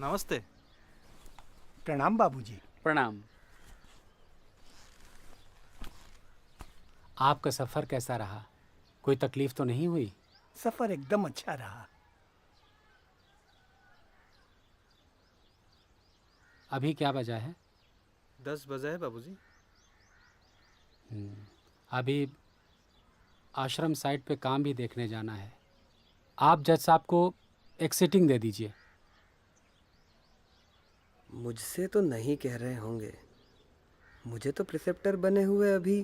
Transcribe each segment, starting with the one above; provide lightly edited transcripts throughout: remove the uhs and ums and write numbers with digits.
नमस्ते। प्रणाम बाबूजी। प्रणाम। आपका सफ़र कैसा रहा? कोई तकलीफ तो नहीं हुई? सफर एकदम अच्छा रहा। अभी क्या बजा है? 10 बजे है बाबूजी। अभी आश्रम साइट पे काम भी देखने जाना है। आप जज साहब को एक सिटिंग दे दीजिए। मुझसे तो नहीं कह रहे होंगे, मुझे तो प्रिसेप्टर बने हुए अभी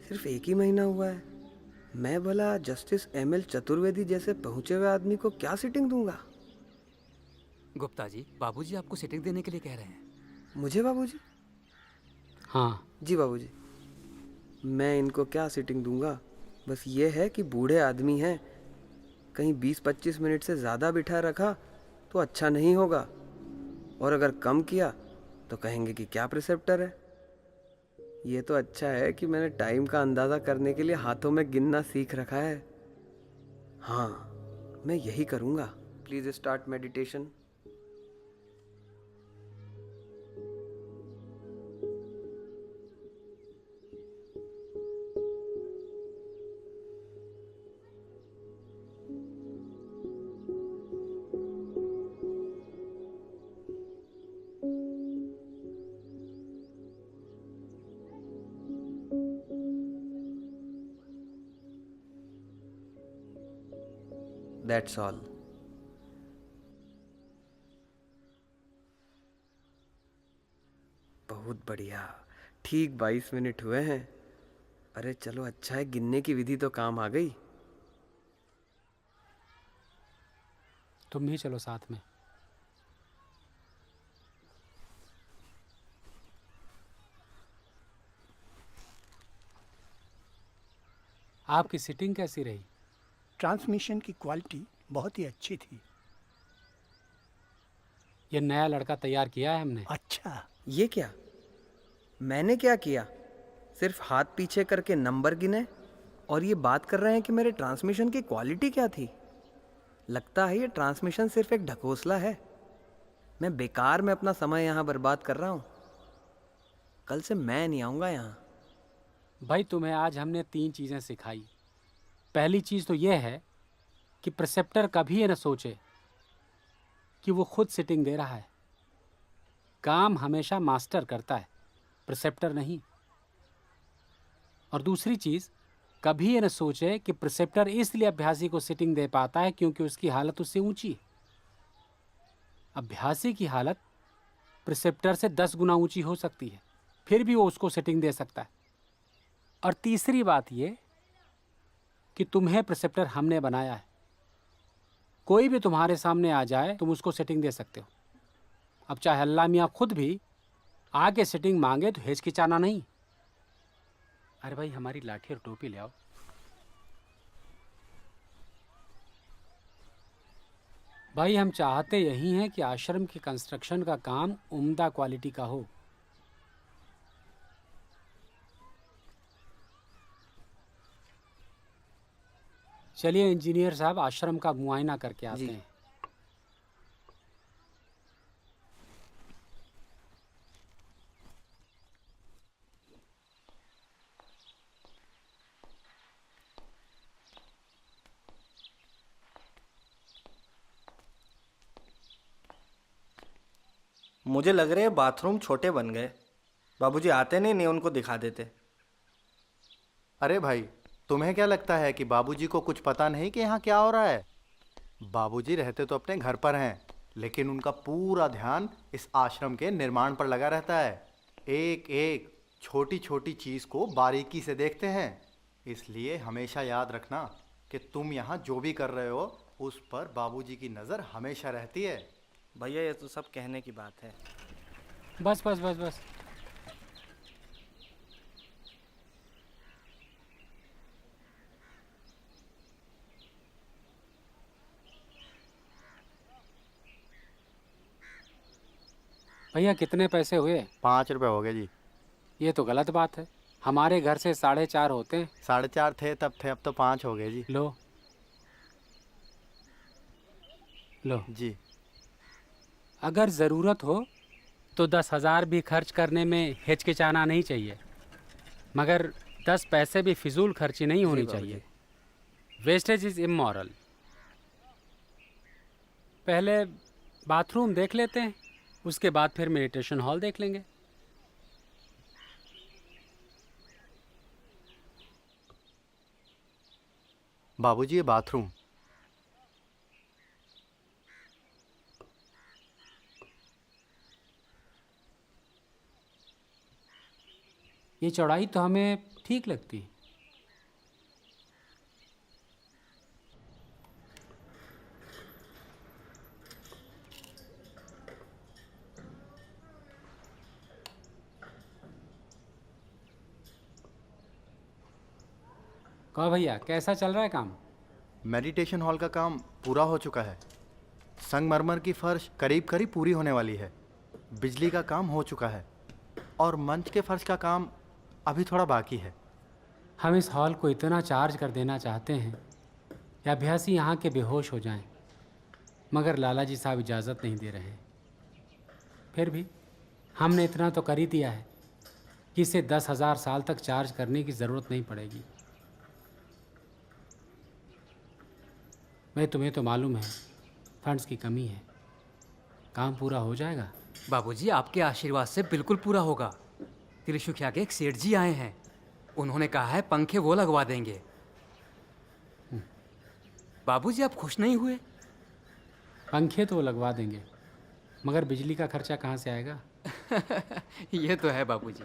सिर्फ 1 ही महीना हुआ है। मैं भला जस्टिस ML चतुर्वेदी जैसे पहुंचे हुए आदमी को क्या सीटिंग दूंगा? गुप्ता जी, बाबूजी आपको सीटिंग देने के लिए कह रहे हैं। मुझे बाबूजी? हाँ, जी बाबूजी। मैं इनको क्या सीटिंग दूंगा? बस ये है कि बूढ़े आदमी हैं, कहीं 20-25 मिनट से ज़्यादा बिठा रखा तो अच्छा नहीं होगा, और अगर कम किया तो कहेंगे कि क्या प्रिसेप्टर है। ये तो अच्छा है कि मैंने टाइम का अंदाज़ा करने के लिए हाथों में गिनना सीख रखा है। हाँ, मैं यही करूँगा। Please start meditation. That's all. बहुत बढ़िया, ठीक 22 मिनट हुए हैं। अरे चलो अच्छा है, गिनने की विधि तो काम आ गई। तुम भी चलो साथ में। आपकी सिटिंग कैसी रही? ट्रांसमिशन की क्वालिटी बहुत ही अच्छी थी। ये नया लड़का तैयार किया है हमने। अच्छा, ये क्या? मैंने क्या किया? सिर्फ हाथ पीछे करके नंबर गिने और ये बात कर रहे हैं कि मेरे ट्रांसमिशन की क्वालिटी क्या थी। लगता है ये ट्रांसमिशन सिर्फ एक ढकोसला है। मैं बेकार में अपना समय यहाँ बर्बाद कर रहा हूँ। कल से मैं नहीं आऊँगा यहाँ। भाई, तुम्हें आज हमने 3 चीज़ें सिखाई। पहली चीज़ तो ये है कि प्रिसेप्टर कभी ये न सोचे कि वो खुद सिटिंग दे रहा है। काम हमेशा मास्टर करता है, प्रिसेप्टर नहीं। और दूसरी चीज़, कभी ये न सोचे कि प्रिसेप्टर इसलिए अभ्यासी को सिटिंग दे पाता है क्योंकि उसकी हालत उससे ऊंची है। अभ्यासी की हालत प्रिसेप्टर से 10 गुना ऊंची हो सकती है, फिर भी वो उसको सिटिंग दे सकता है। और तीसरी बात ये कि तुम्हें प्रिसेप्टर हमने बनाया है। कोई भी तुम्हारे सामने आ जाए, तुम उसको सेटिंग दे सकते हो। अब चाहे अल्लाह मियाँ खुद भी आके सेटिंग मांगे तो हिचकिचाना नहीं। अरे भाई, हमारी लाठी और टोपी ले आओ। भाई, हम चाहते यही हैं कि आश्रम की कंस्ट्रक्शन का काम उम्दा क्वालिटी का हो। चलिए इंजीनियर साहब, आश्रम का मुआयना करके आते जी। हैं। मुझे लग रहे बाथरूम छोटे बन गए। बाबूजी आते नहीं उनको दिखा देते। अरे भाई, तुम्हें क्या लगता है कि बाबूजी को कुछ पता नहीं कि यहाँ क्या हो रहा है? बाबूजी रहते तो अपने घर पर हैं, लेकिन उनका पूरा ध्यान इस आश्रम के निर्माण पर लगा रहता है। एक एक छोटी छोटी चीज़ को बारीकी से देखते हैं। इसलिए हमेशा याद रखना कि तुम यहाँ जो भी कर रहे हो उस पर बाबूजी की नज़र हमेशा रहती है। भैया ये तो सब कहने की बात है। बस बस बस बस। भैया, कितने पैसे हुए? 5 रुपये हो गए जी। ये तो गलत बात है। हमारे घर से 4.5 होते हैं। 4.5 थे तब थे, अब तो 5 हो गए जी। लो लो। जी। अगर ज़रूरत हो तो 10,000 भी खर्च करने में हिचकिचाना नहीं चाहिए, मगर 10 पैसे भी फिजूल खर्ची नहीं होनी चाहिए। Wastage is immoral. पहले बाथरूम देख लेते हैं, उसके बाद फिर मेडिटेशन हॉल देख लेंगे। बाबूजी, ये बाथरूम। ये चौड़ाई तो हमें ठीक लगती है। कहो भैया, कैसा चल रहा है काम? मेडिटेशन हॉल का काम पूरा हो चुका है। संगमरमर की फर्श करीब करीब पूरी होने वाली है। बिजली का काम हो चुका है और मंच के फर्श का काम अभी थोड़ा बाकी है। हम इस हॉल को इतना चार्ज कर देना चाहते हैं कि अभ्यासी यहाँ के बेहोश हो जाएं, मगर लाला जी साहब इजाज़त नहीं दे रहे हैं। फिर भी हमने इतना तो कर ही दिया है कि इसे 10,000 साल तक चार्ज करने की ज़रूरत नहीं पड़ेगी। भाई, तुम्हें तो मालूम है फंड्स की कमी है। काम पूरा हो जाएगा। बाबूजी, आपके आशीर्वाद से बिल्कुल पूरा होगा। त्रिशुखिया के एक सेठ जी आए हैं, उन्होंने कहा है पंखे वो लगवा देंगे। बाबूजी, आप खुश नहीं हुए? पंखे तो लगवा देंगे, मगर बिजली का खर्चा कहाँ से आएगा? ये तो है बाबूजी।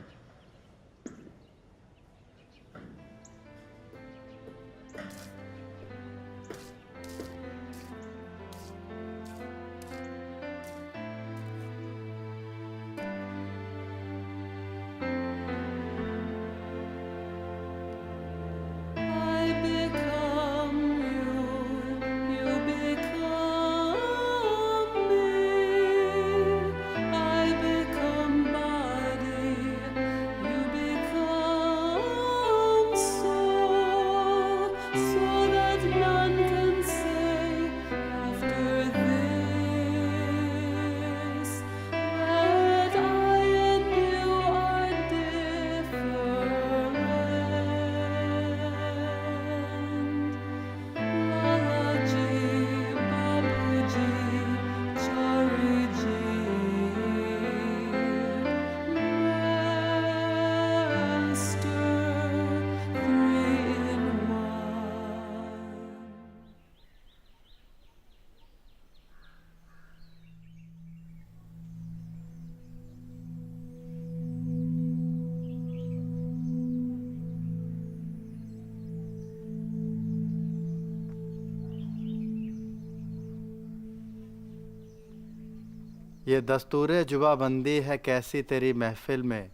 ये दस्तूरे जुबाबंदी है कैसी तेरी महफिल में,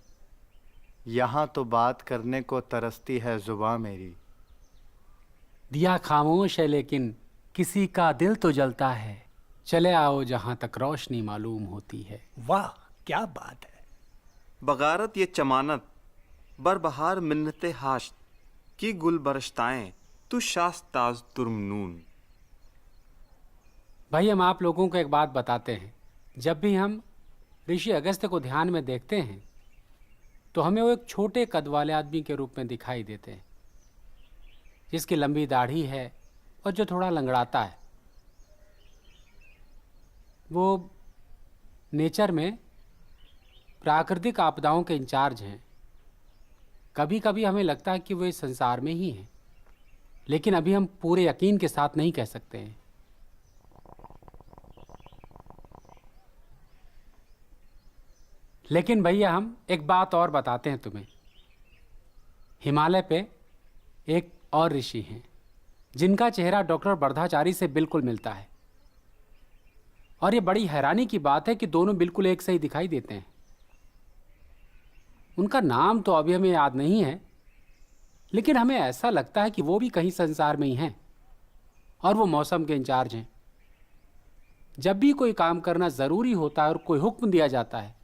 यहाँ तो बात करने को तरसती है जुबां मेरी। दिया खामोश है लेकिन किसी का दिल तो जलता है, चले आओ जहाँ तक रोशनी मालूम होती है। वाह, क्या बात है। बगारत ये चमानत बरबहार मिन्नते हाश की गुल बरश्ताएं तू शास्ताज तुर्मनून। भाई, हम आप लोगों को एक बात बताते हैं। जब भी हम ऋषि अगस्त्य को ध्यान में देखते हैं तो हमें वो एक छोटे कद वाले आदमी के रूप में दिखाई देते हैं, जिसकी लंबी दाढ़ी है और जो थोड़ा लंगड़ाता है। वो नेचर में प्राकृतिक आपदाओं के इंचार्ज हैं। कभी कभी हमें लगता है कि वो इस संसार में ही हैं, लेकिन अभी हम पूरे यकीन के साथ नहीं कह सकते हैं। लेकिन भैया, हम एक बात और बताते हैं तुम्हें। हिमालय पे एक और ऋषि हैं जिनका चेहरा डॉक्टर बर्धाचारी से बिल्कुल मिलता है, और ये बड़ी हैरानी की बात है कि दोनों बिल्कुल एक से ही दिखाई देते हैं। उनका नाम तो अभी हमें याद नहीं है, लेकिन हमें ऐसा लगता है कि वो भी कहीं संसार में ही हैं, और वो मौसम के इंचार्ज हैं। जब भी कोई काम करना ज़रूरी होता है और कोई हुक्म दिया जाता है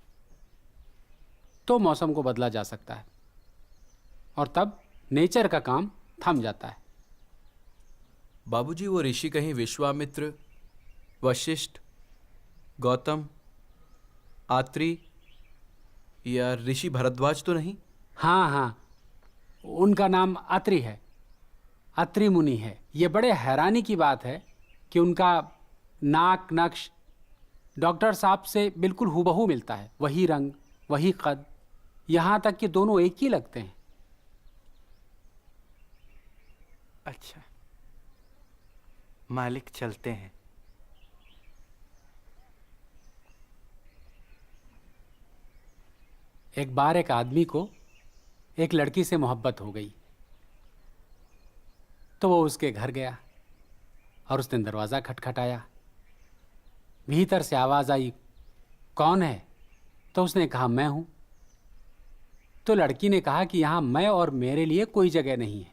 तो मौसम को बदला जा सकता है, और तब नेचर का काम थम जाता है। बाबूजी, वो ऋषि कहीं विश्वामित्र, वशिष्ठ, गौतम आत्री या ऋषि भरद्वाज तो नहीं? हाँ हाँ, उनका नाम अत्रि है, अत्रि मुनि है। ये बड़े हैरानी की बात है कि उनका नाक नक्श डॉक्टर साहब से बिल्कुल हूबहू मिलता है, वही रंग, वही कद, यहाँ तक कि दोनों एक ही लगते हैं। अच्छा, मालिक चलते हैं। एक बार एक आदमी को एक लड़की से मोहब्बत हो गई, तो वो उसके घर गया और उसने दरवाज़ा खटखटाया। भीतर से आवाज़ आई, कौन है? तो उसने कहा, मैं हूँ। तो लड़की ने कहा कि यहाँ मैं और मेरे लिए कोई जगह नहीं है,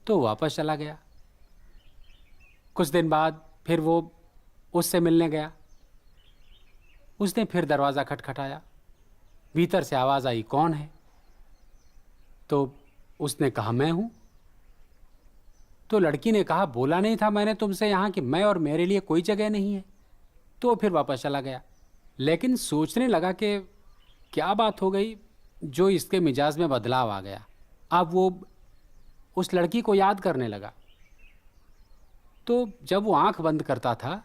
तो वापस चला गया। कुछ दिन बाद फिर वो उससे मिलने गया। उसने फिर दरवाज़ा खटखटाया। भीतर से आवाज़ आई, कौन है? तो उसने कहा, मैं हूँ। तो लड़की ने कहा, बोला नहीं था मैंने तुमसे यहाँ कि मैं और मेरे लिए कोई जगह नहीं है? तो फिर वापस चला गया। लेकिन सोचने लगा कि क्या बात हो गई जो इसके मिजाज में बदलाव आ गया। अब वो उस लड़की को याद करने लगा। तो जब वो आंख बंद करता था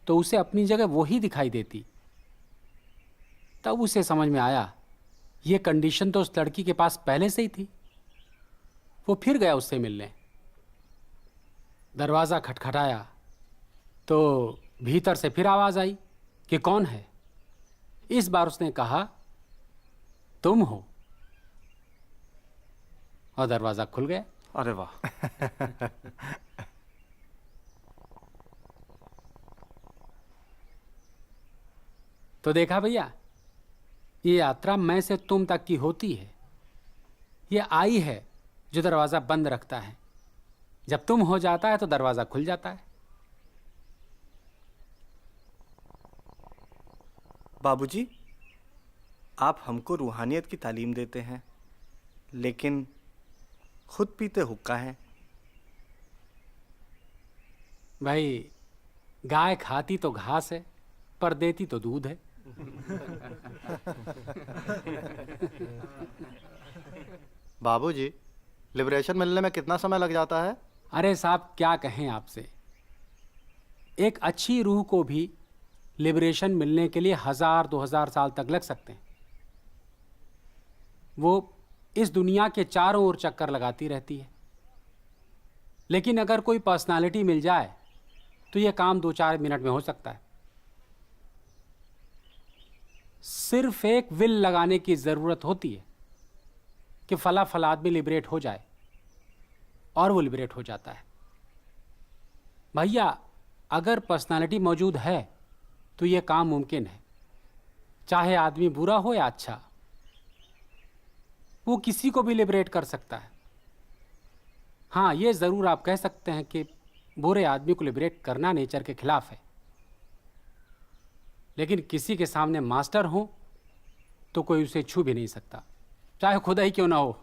तो उसे अपनी जगह वो ही दिखाई देती। तब उसे समझ में आया ये कंडीशन तो उस लड़की के पास पहले से ही थी। वो फिर गया उससे मिलने। दरवाज़ा खटखटाया तो भीतर से फिर आवाज़ आई कि कौन है? इस बार उसने कहा, तुम हो। और दरवाज़ा खुल गया। अरे वाह। तो देखा भैया, ये यात्रा मैं से तुम तक की होती है। ये आई है जो दरवाज़ा बंद रखता है। जब तुम हो जाता है तो दरवाज़ा खुल जाता है। बाबूजी, आप हमको रूहानियत की तालीम देते हैं, लेकिन खुद पीते हुक्का हैं। भाई, गाय खाती तो घास है, पर देती तो दूध है। बाबूजी, लिबरेशन मिलने में कितना समय लग जाता है? अरे साहब, क्या कहें आपसे। एक अच्छी रूह को भी लिबरेशन मिलने के लिए 1000-2000 साल तक लग सकते हैं। वो इस दुनिया के चारों ओर चक्कर लगाती रहती है। लेकिन अगर कोई पर्सनालिटी मिल जाए तो यह काम 2-4 मिनट में हो सकता है। सिर्फ एक विल लगाने की ज़रूरत होती है कि फला फला आदमी लिबरेट हो जाए, और वो लिबरेट हो जाता है। भैया, अगर पर्सनालिटी मौजूद है तो ये काम मुमकिन है। चाहे आदमी बुरा हो या अच्छा, वो किसी को भी लिबरेट कर सकता है। हाँ, ये ज़रूर आप कह सकते हैं कि बुरे आदमी को लिबरेट करना नेचर के खिलाफ है। लेकिन किसी के सामने मास्टर हो तो कोई उसे छू भी नहीं सकता, चाहे खुदा ही क्यों ना हो।